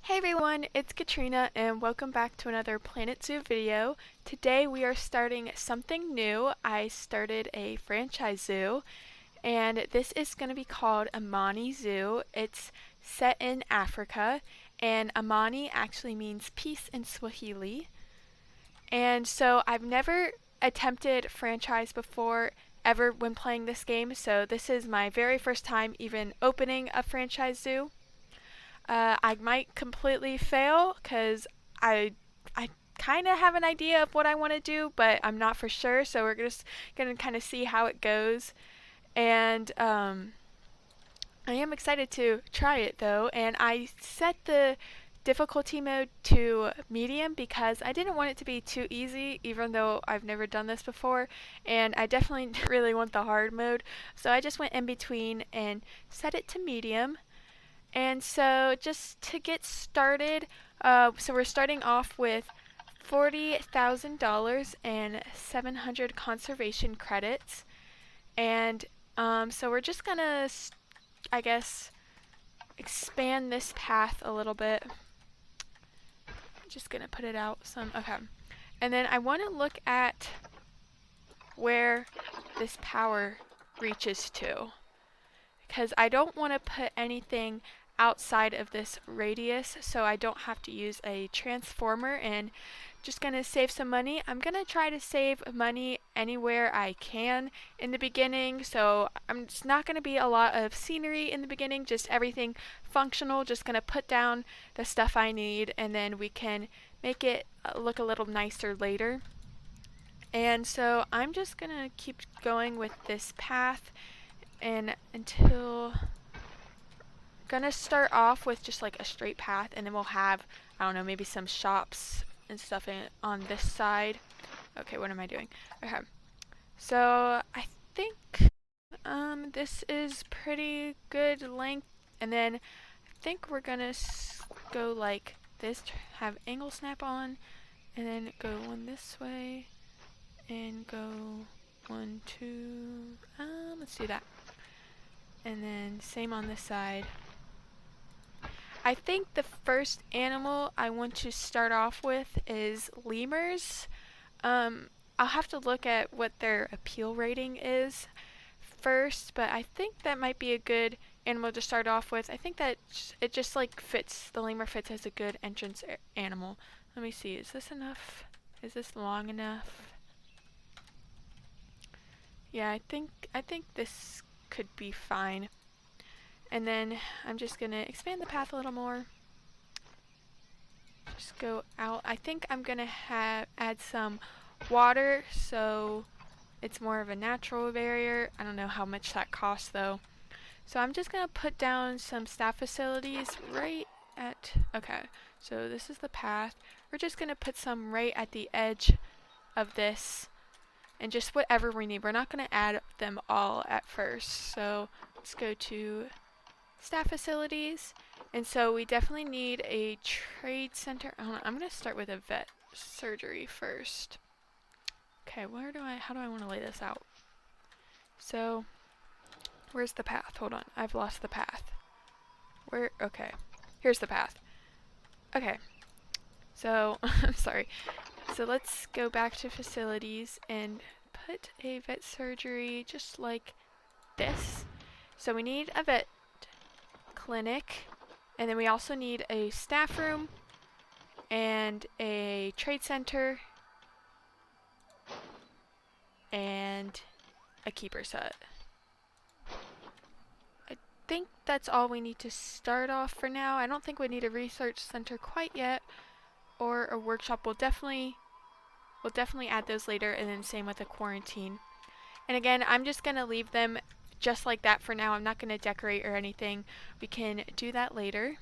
Hey everyone, it's Katrina and welcome back to another Planet Zoo video. Today we are starting something new. I started a franchise zoo and this is going to be called Amani Zoo. It's set in Africa and Amani actually means peace in Swahili. And so I've never attempted franchise before ever when playing this game, so this is my very first time even opening a franchise zoo. I might completely fail because I kind of have an idea of what I want to do, but I'm not for sure. So we're just gonna kind of see how it goes, and I am excited to try it though. And I set the difficulty mode to medium because I didn't want it to be too easy, even though I've never done this before, and I definitely really want the hard mode. So I just went in between and set it to medium. And so just to get started, so we're starting off with $40,000 and 700 conservation credits. And so we're just gonna, I guess, expand this path a little bit. Just gonna put it out some, okay. And then I want to look at where this power reaches to, because I don't want to put anything outside of this radius so I don't have to use a transformer. And just gonna save some money. I'm gonna try to save money anywhere I can in the beginning, so it's not gonna be a lot of scenery in the beginning, just everything functional. Just gonna put down the stuff I need and then we can make it look a little nicer later. And so I'm just gonna keep going with this path and until gonna start off with just like a straight path, and then we'll have, I don't know, maybe some shops and stuff on this side. Okay, what am I doing? Okay, so I think this is pretty good length, and then I think we're gonna go like this, have angle snap on, and then go one this way, and go 1, 2, let's do that. And then same on this side. I think the first animal I want to start off with is lemurs. I'll have to look at what their appeal rating is first, but I think that might be a good animal to start off with. I think that it just like fits, the lemur fits as a good entrance animal. Let me see, is this enough? Is this long enough? Yeah, I think this could be fine. And then I'm just gonna expand the path a little more. Just go out. I think I'm gonna add some water so it's more of a natural barrier. I don't know how much that costs though. So I'm just gonna put down some staff facilities right at, okay, so this is the path. We're just gonna put some right at the edge of this and just whatever we need. We're not gonna add them all at first. So let's go to staff facilities, and so we definitely need a trade center. I'm gonna start with a vet surgery first. Okay, how do I want to lay this out? So where's the path? Hold on, I've lost the path. Okay, here's the path. Okay, so I'm sorry. So let's go back to facilities and put a vet surgery just like this. So we need a vet clinic, and then we also need a staff room and a trade center and a keeper's hut. I think that's all we need to start off for now. I don't think we need a research center quite yet, or a workshop. We'll definitely add those later, and then same with a quarantine. And again, I'm just gonna leave them just like that for now. I'm not going to decorate or anything. We can do that later.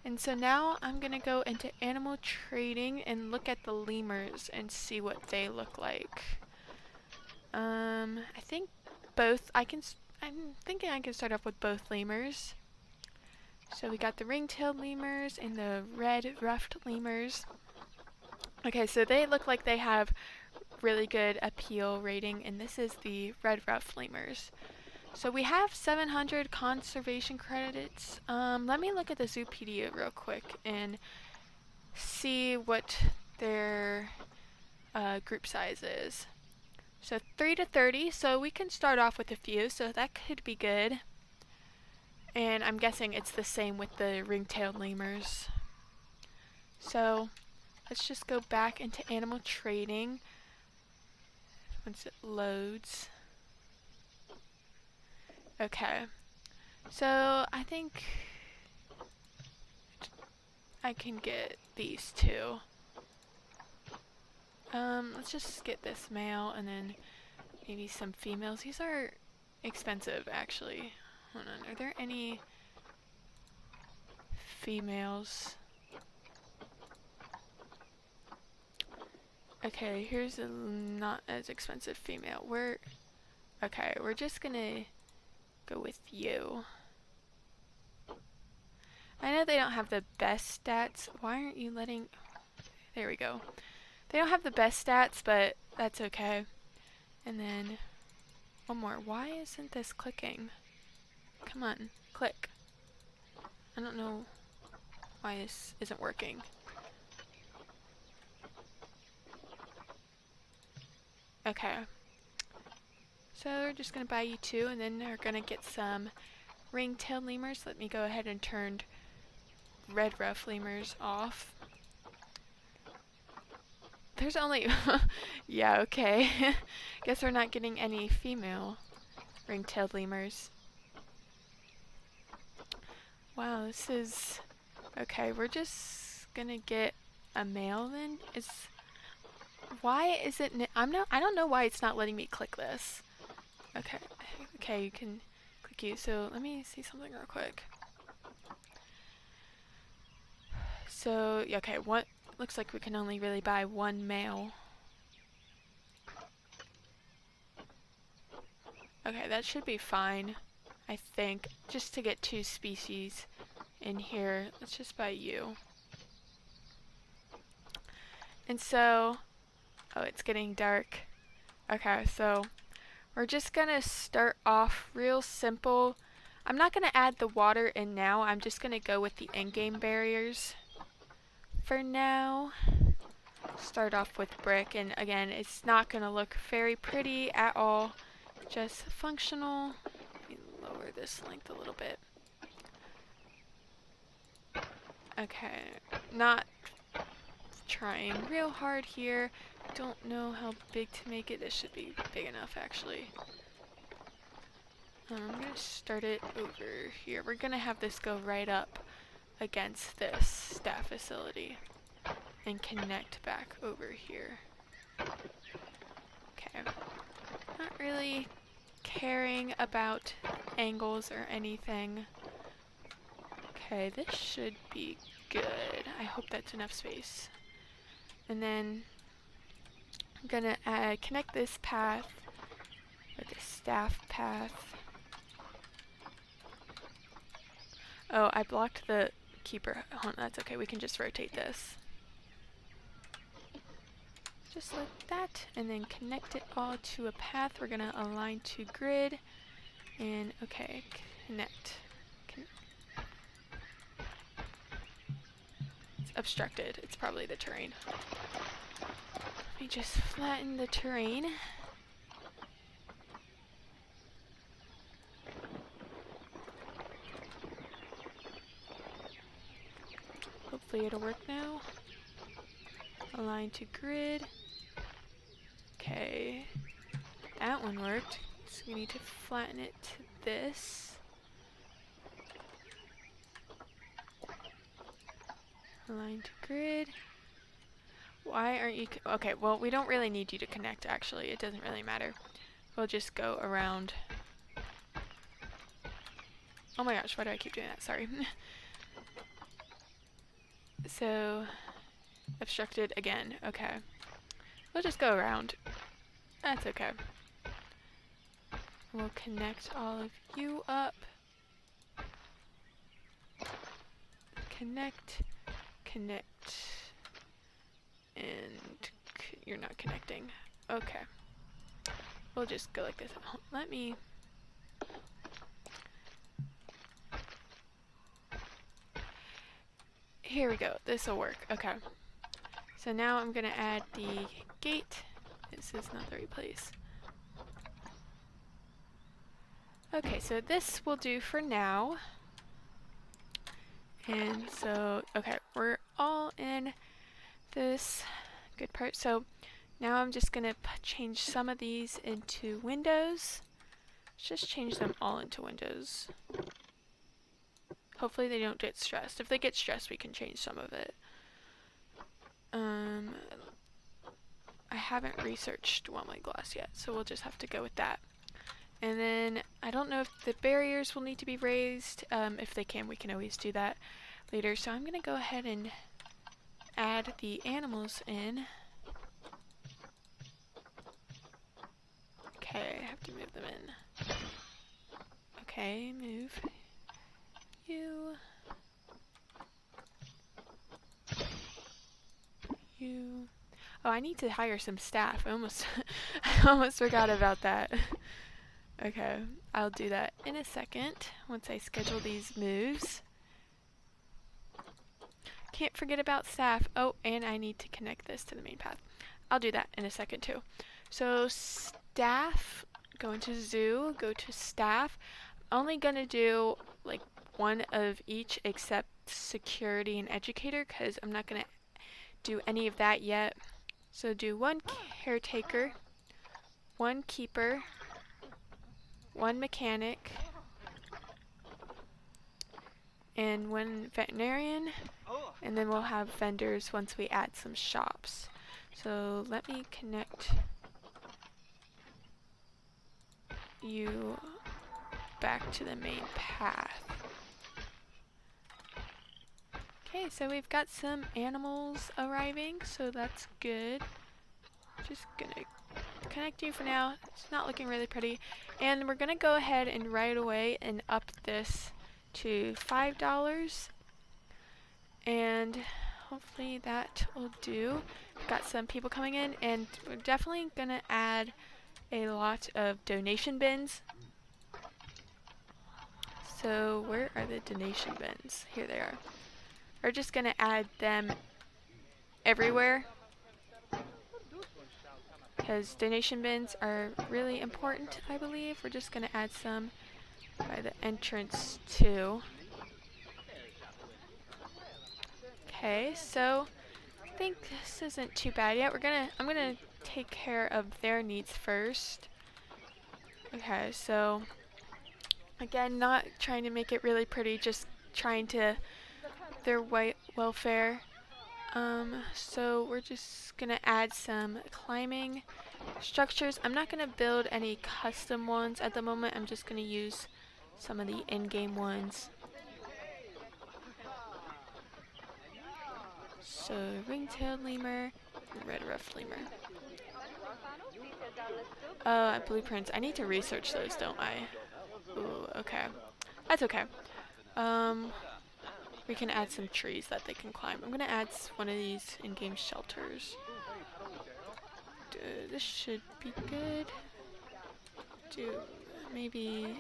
And so now I'm going to go into animal trading and look at the lemurs and see what they look like. I think both, I'm thinking I can start off with both lemurs. So we got the ring-tailed lemurs and the red ruffed lemurs. Okay, so they look like they have really good appeal rating, and this is the red ruffed lemurs. So we have 700 conservation credits. Let me look at the Zoopedia real quick and see what their group size is. So 3 to 30, so we can start off with a few, so that could be good. And I'm guessing it's the same with the ring-tailed lemurs. So let's just go back into animal trading once it loads. Okay, so I think I can get these two. Let's just get this male and then maybe some females. These are expensive, actually. Hold on, are there any females? Okay, here's a not as expensive female. Okay, we're just gonna go with you. I know they don't have the best stats. Why aren't you letting... There we go. They don't have the best stats, but that's okay. And then one more. Why isn't this clicking? Come on, click. I don't know why this isn't working. Okay. So we're just gonna buy you two, and then we're gonna get some ring-tailed lemurs. Let me go ahead and turn red ruff lemurs off. There's only... yeah, okay. Guess we're not getting any female ring-tailed lemurs. Wow, this is... Okay, we're just gonna get a male then? Why is it... I don't know why it's not letting me click this. Okay. Okay, you can click you. So let me see something real quick. So, okay, what... Looks like we can only really buy one male. Okay, that should be fine, I think. Just to get two species in here, let's just buy you. And so, oh, it's getting dark. Okay, so we're just gonna start off real simple. I'm not gonna add the water in now. I'm just gonna go with the in-game barriers for now. Start off with brick, and again, it's not gonna look very pretty at all. Just functional. Let me lower this length a little bit. Okay, not trying real hard here. Don't know how big to make it. This should be big enough, actually. I'm gonna start it over here. We're gonna have this go right up against this staff facility and connect back over here. Okay. Not really caring about angles or anything. Okay, this should be good. I hope that's enough space. And then I'm gonna connect this path with the staff path. Oh, I blocked the keeper. Oh, that's okay, we can just rotate this. Just like that, and then connect it all to a path. We're gonna align to grid, and okay, connect. It's obstructed. It's probably the terrain. Let me just flatten the terrain. Hopefully it'll work now. Align to grid. Okay, that one worked. So we need to flatten it to this. Align to grid. Why aren't you... Okay, well, we don't really need you to connect, actually. It doesn't really matter. We'll just go around. Oh my gosh, why do I keep doing that? Sorry. So, obstructed again. Okay. We'll just go around. That's okay. We'll connect all of you up. Connect. Connect. And you're not connecting. Okay. We'll just go like this. Let me... here we go. This will work. Okay. So now I'm going to add the gate. This is not the right place. Okay, so this will do for now. And so, okay, we're all in this good part. So now I'm just going to change some of these into windows. Just change them all into windows. Hopefully they don't get stressed. If they get stressed, we can change some of it. I haven't researched one way glass yet, so we'll just have to go with that. And then I don't know if the barriers will need to be raised. If they can, we can always do that later. So I'm going to go ahead and add the animals in. Okay, I have to move them in. Okay, move you. You. Oh, I need to hire some staff. I almost forgot about that. Okay, I'll do that in a second once I schedule these moves. Can't forget about staff. Oh, and I need to connect this to the main path. I'll do that in a second too. So staff, go into zoo, go to staff. Only gonna do like one of each except security and educator because I'm not gonna do any of that yet. So do one caretaker, one keeper, one mechanic, and one veterinarian, and then we'll have vendors once we add some shops. So let me connect you back to the main path. Okay, so we've got some animals arriving, so that's good. Just gonna connect you for now. It's not looking really pretty. And we're gonna go ahead and right away and up this to $5. And hopefully that will do. We've got some people coming in, and we're definitely gonna add a lot of donation bins. So where are the donation bins? Here they are. We're just gonna add them everywhere because donation bins are really important, I believe. We're just gonna add some by the entrance too. Okay, so I think this isn't too bad yet. I'm gonna take care of their needs first. Okay, so again, not trying to make it really pretty, just trying to their welfare. So we're just gonna add some climbing structures. I'm not gonna build any custom ones at the moment. I'm just gonna use some of the in-game ones. So ring-tailed lemur, red-ruffed lemur. Blueprints. I need to research those, don't I? Ooh, okay. That's okay. We can add some trees that they can climb. I'm gonna add one of these in-game shelters. This should be good. Do maybe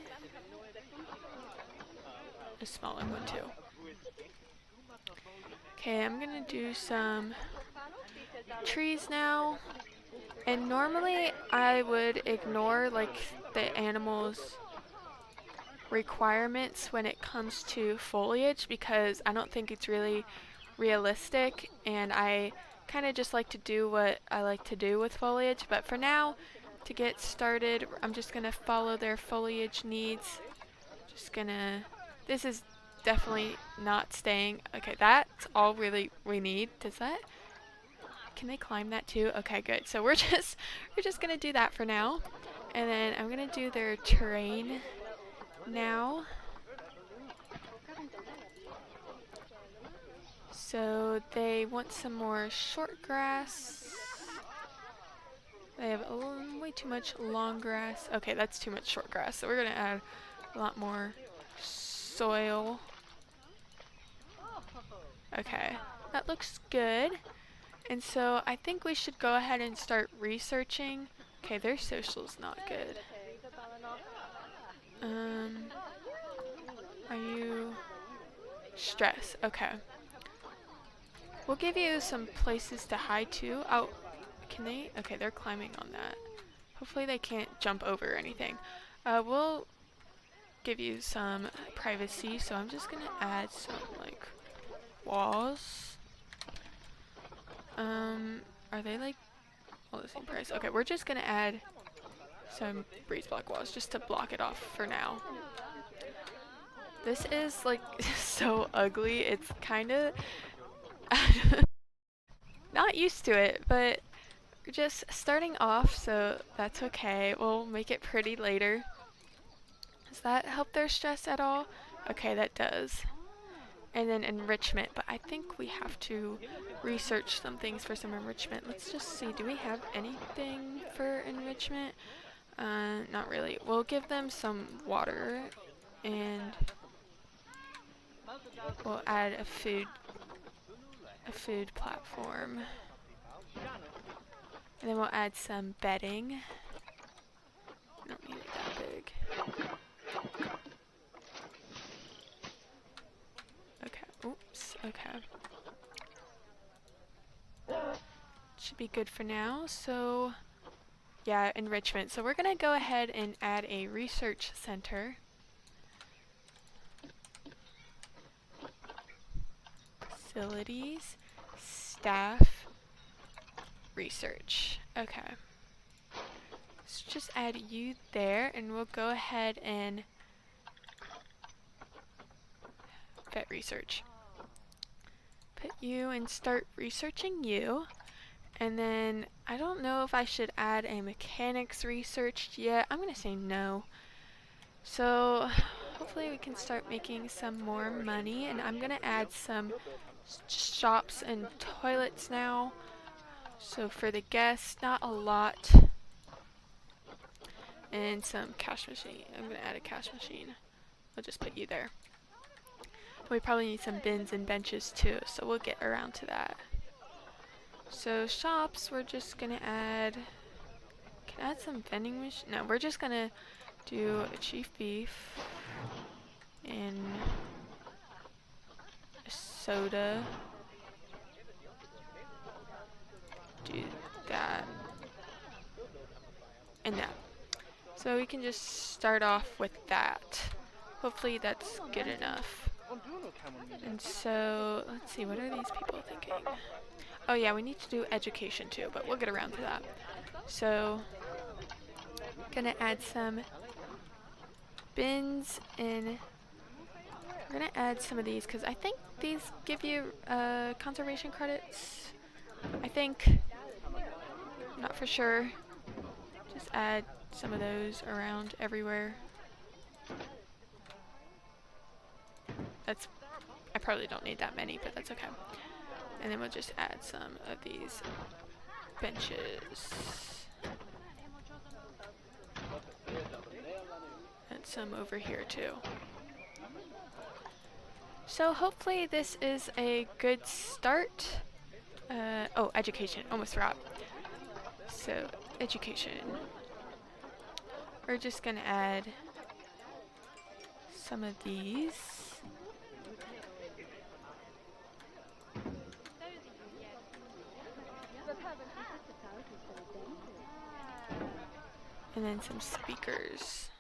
a smaller one too. Okay, I'm gonna do some trees now. And normally I would ignore like the animals' requirements when it comes to foliage because I don't think it's really realistic, and I kind of just like to do what I like to do with foliage. But for now, to get started, I'm just gonna follow their foliage needs. This is definitely not staying. Okay, that's all really we need. Can they climb that too? Okay, good. So we're just gonna do that for now. And then I'm gonna do their terrain now. So they want some more short grass. They have way too much long grass. Okay, that's too much short grass. So we're gonna add a lot more soil. Okay, that looks good. And so I think we should go ahead and start researching. Okay, their social's not good. Are you stress? Okay. We'll give you some places to hide to. Oh, can they? Okay, they're climbing on that. Hopefully they can't jump over or anything. We'll give you some privacy, so I'm just gonna add some like walls. Are they like all the same price? Okay, we're just gonna add some breeze block walls just to block it off for now. This is like so ugly. It's kind of not used to it, but we're just starting off, so that's okay. We'll make it pretty later. Does that help their stress at all? Okay, that does. And then enrichment, but I think we have to research some things for some enrichment. Let's just see, do we have anything for enrichment? Not really. We'll give them some water, and we'll add a food platform. And then we'll add some bedding. Don't need it that big. Okay, oops, okay. Should be good for now, so yeah, enrichment. So we're gonna go ahead and add a research center. Facilities, staff, research. Okay. Let's just add you there, and we'll go ahead and vet research. Put you and start researching you. And then I don't know if I should add a mechanics research yet. I'm gonna say no. So hopefully we can start making some more money, and I'm gonna add some shops and toilets now. So for the guests, not a lot. And some cash machine. I'm gonna add a cash machine. I'll just put you there. We probably need some bins and benches too, so we'll get around to that. So shops, we're just gonna add, can I add some vending machine? No, we're just gonna do a chief beef and a soda. Do that and that. So we can just start off with that. Hopefully that's good enough. And so, let's see, what are these people thinking? Oh yeah, we need to do education too, but we'll get around to that. So, gonna add some bins in. We're gonna add some of these because I think these give you conservation credits. I think. I'm not for sure. Just add some of those around everywhere. I probably don't need that many, but that's okay. And then we'll just add some of these benches. And some over here too. So hopefully this is a good start. Oh, education, almost forgot. So, education. We're just gonna add some of these. And then some speakers.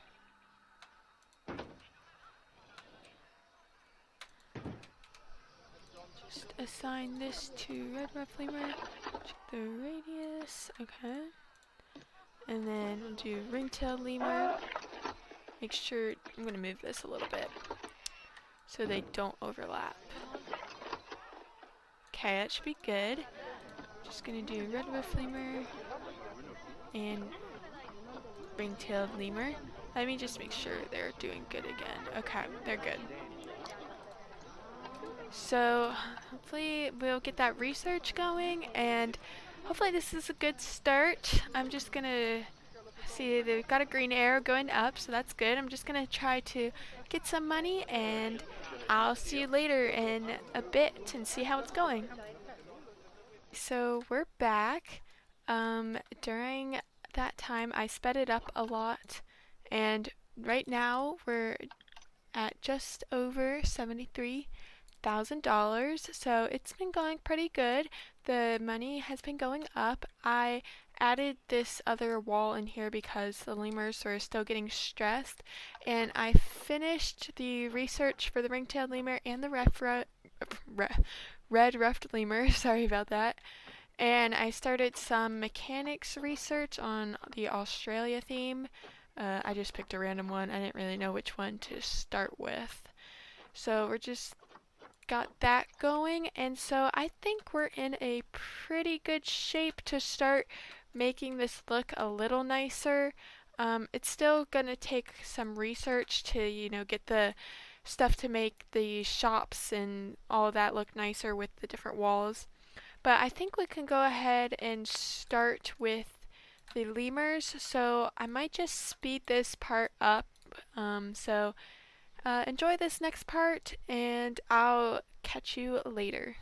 Just assign this to Red Rough Lemur. Check the radius. Okay. And then we'll do Ringtail Lemur. Make sure, I'm going to move this a little bit so they don't overlap. Okay, that should be good. Just going to do Red Rough Lemur and Ring-tailed Lemur. Let me just make sure they're doing good again. Okay, they're good. So hopefully we'll get that research going, and hopefully this is a good start. I'm just gonna see they've got a green arrow going up, so that's good. I'm just gonna try to get some money, and I'll see you later in a bit and see how it's going. So we're back. During that time I sped it up a lot, and right now we're at just over 73 $1,000, so it's been going pretty good. The money has been going up. I added this other wall in here because the lemurs were still getting stressed, and I finished the research for the ring-tailed lemur and the red ruffed lemur. Sorry about that. And I started some mechanics research on the Australia theme. I just picked a random one. I didn't really know which one to start with. So we're just got that going, and so I think we're in a pretty good shape to start making this look a little nicer. It's still gonna take some research to, get the stuff to make the shops and all of that look nicer with the different walls. But I think we can go ahead and start with the lemurs, so I might just speed this part up. Enjoy this next part, and I'll catch you later.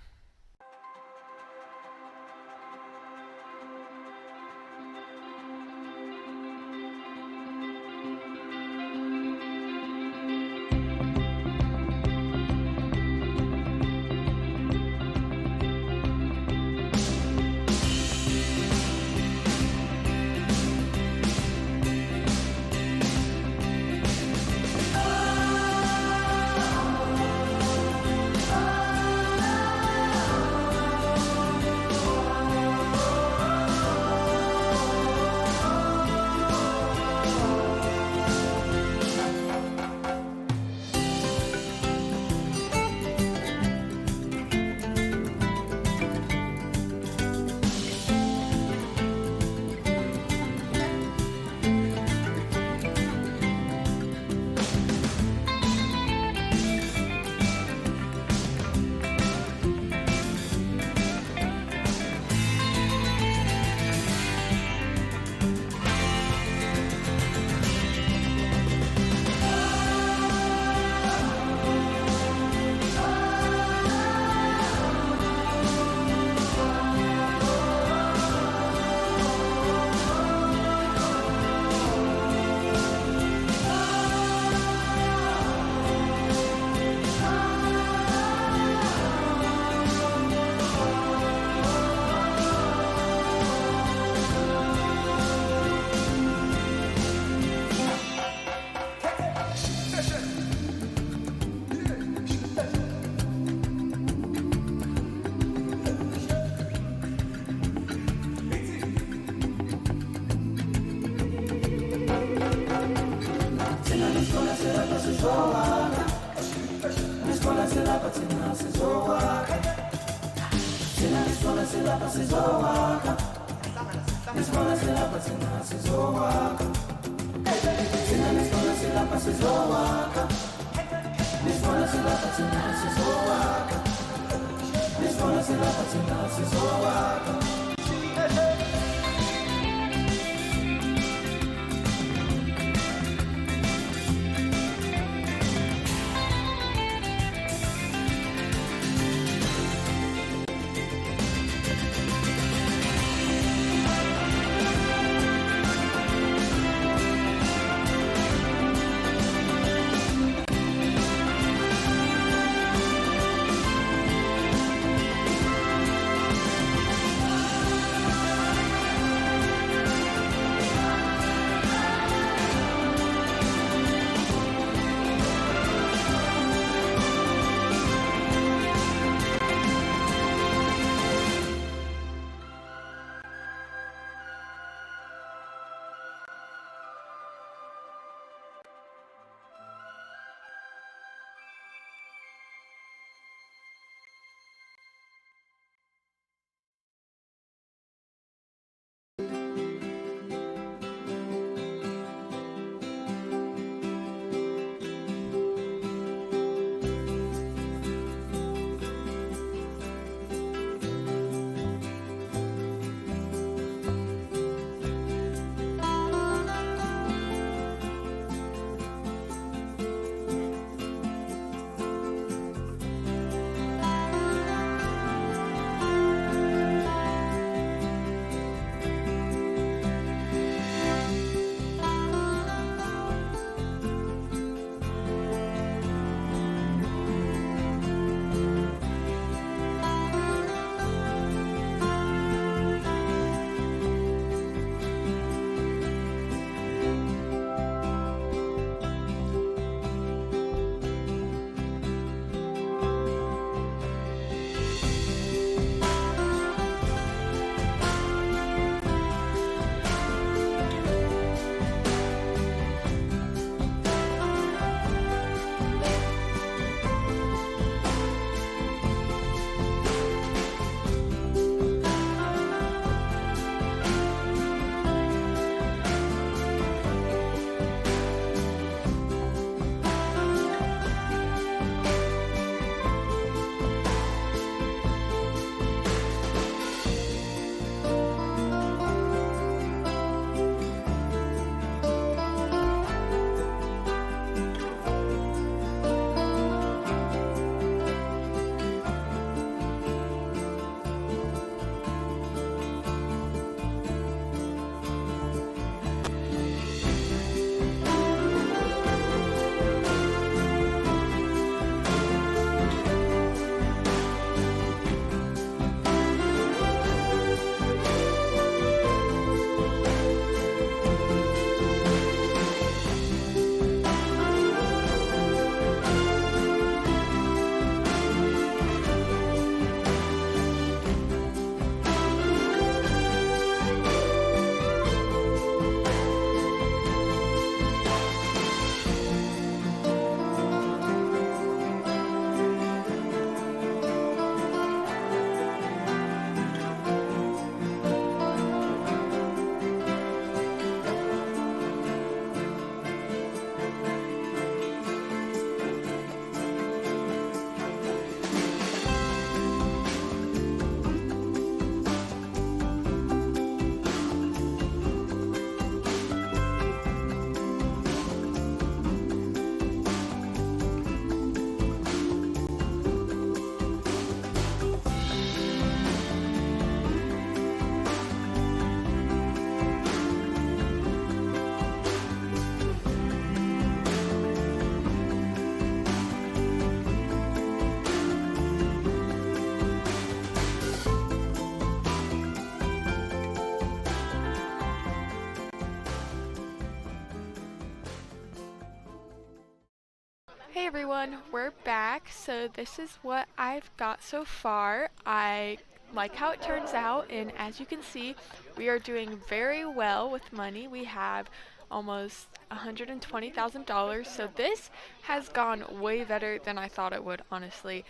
Hey everyone, we're back. So this is what I've got so far. I like how it turns out, and as you can see, we are doing very well with money. We have almost $120,000. So this has gone way better than I thought it would, honestly.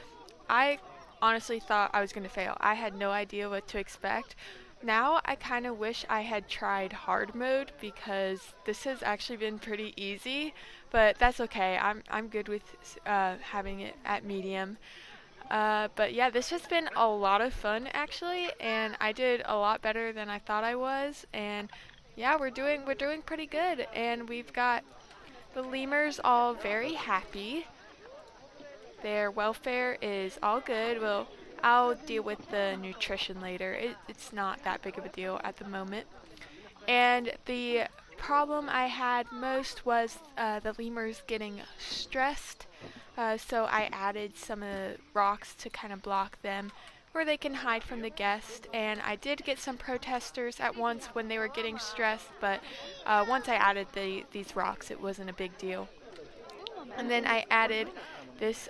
I honestly thought I was going to fail. I had no idea what to expect. Now I kind of wish I had tried hard mode because this has actually been pretty easy, but that's okay. I'm good with having it at medium. But yeah, this has been a lot of fun actually, and I did a lot better than I thought I was. And yeah, we're doing pretty good, and we've got the lemurs all very happy. Their welfare is all good. Well, I'll deal with the nutrition later. It's not that big of a deal at the moment. And the problem I had most was the lemurs getting stressed. So I added some of the rocks to kind of block them where they can hide from the guest. And I did get some protesters at once when they were getting stressed, but once I added these rocks, it wasn't a big deal. And then I added this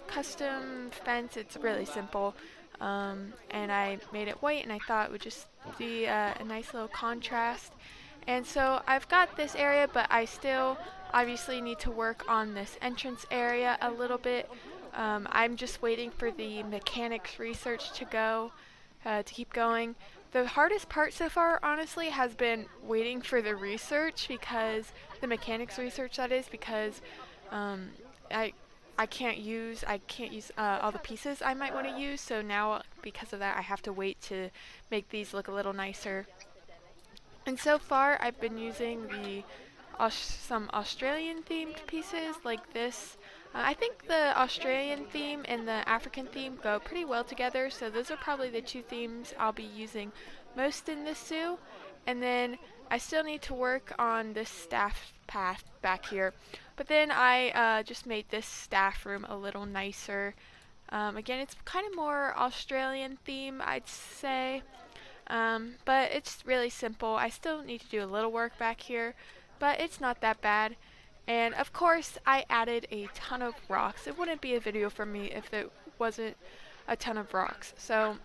custom fence. It's really simple. And I made it white, and I thought it would just be a nice little contrast. And so I've got this area, but I still obviously need to work on this entrance area a little bit. I'm just waiting for the mechanics research to keep going. The hardest part so far, honestly, has been waiting for the research because the mechanics research, that is, because um, I I can't use all the pieces I might want to use. So now because of that, I have to wait to make these look a little nicer. And so far, I've been using some Australian themed pieces like this. I think the Australian theme and the African theme go pretty well together, so those are probably the two themes I'll be using most in this zoo. And then I still need to work on this staff path back here. But then I just made this staff room a little nicer. Again, it's kind of more Australian theme, I'd say. But it's really simple. I still need to do a little work back here, but it's not that bad. And of course, I added a ton of rocks. It wouldn't be a video for me if it wasn't a ton of rocks. So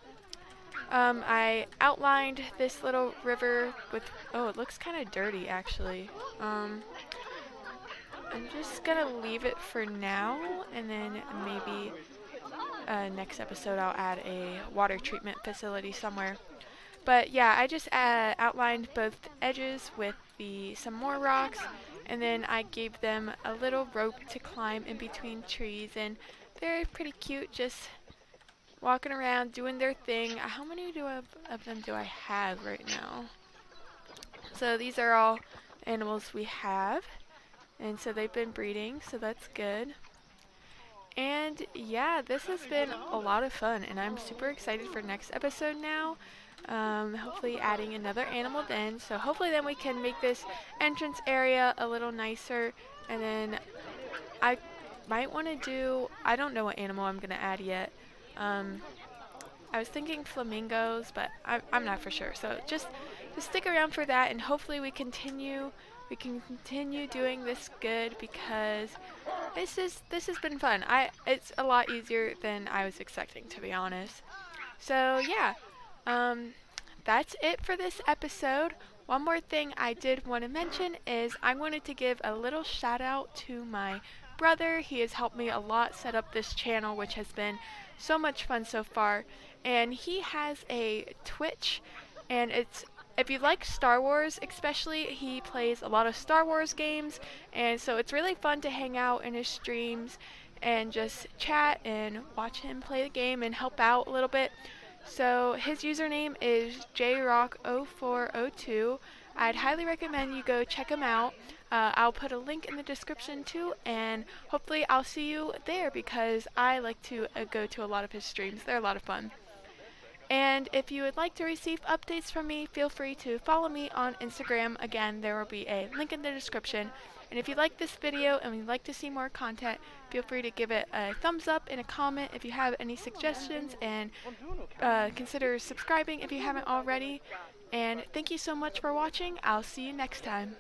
I outlined this little river with, oh, it looks kind of dirty actually. I'm just gonna leave it for now, and then maybe next episode I'll add a water treatment facility somewhere. But yeah, I just outlined both edges with some more rocks, and then I gave them a little rope to climb in between trees, and they're pretty cute, just walking around doing their thing. How many of them do I have right now? So these are all animals we have, and so they've been breeding, so that's good. And yeah, this has been a lot of fun, and I'm super excited for next episode now. Hopefully adding another animal then. So hopefully then we can make this entrance area a little nicer. And then I might want to do, I don't know what animal I'm going to add yet. I was thinking flamingos, but I'm not for sure. So just stick around for that, and hopefully we can continue doing this good because this has been fun. It's a lot easier than I was expecting, to be honest. So yeah, that's it for this episode. One more thing I did want to mention is I wanted to give a little shout out to my brother. He has helped me a lot set up this channel, which has been so much fun so far. And he has a Twitch, and if you like Star Wars especially, he plays a lot of Star Wars games, and so it's really fun to hang out in his streams and just chat and watch him play the game and help out a little bit. So his username is jrock0402. I'd highly recommend you go check him out. I'll put a link in the description too, and hopefully I'll see you there because I like to go to a lot of his streams. They're a lot of fun. And if you would like to receive updates from me, feel free to follow me on Instagram. Again, there will be a link in the description. And if you like this video and would like to see more content, feel free to give it a thumbs up and a comment if you have any suggestions, and consider subscribing if you haven't already. And thank you so much for watching. I'll see you next time.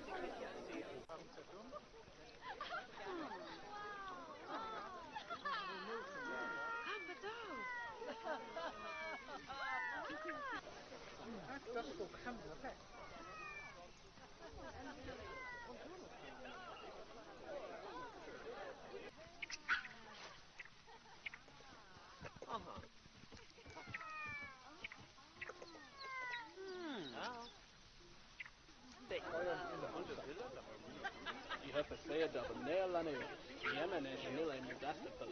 Die har passeret der på nærlandet. Jamen, er snille, men det er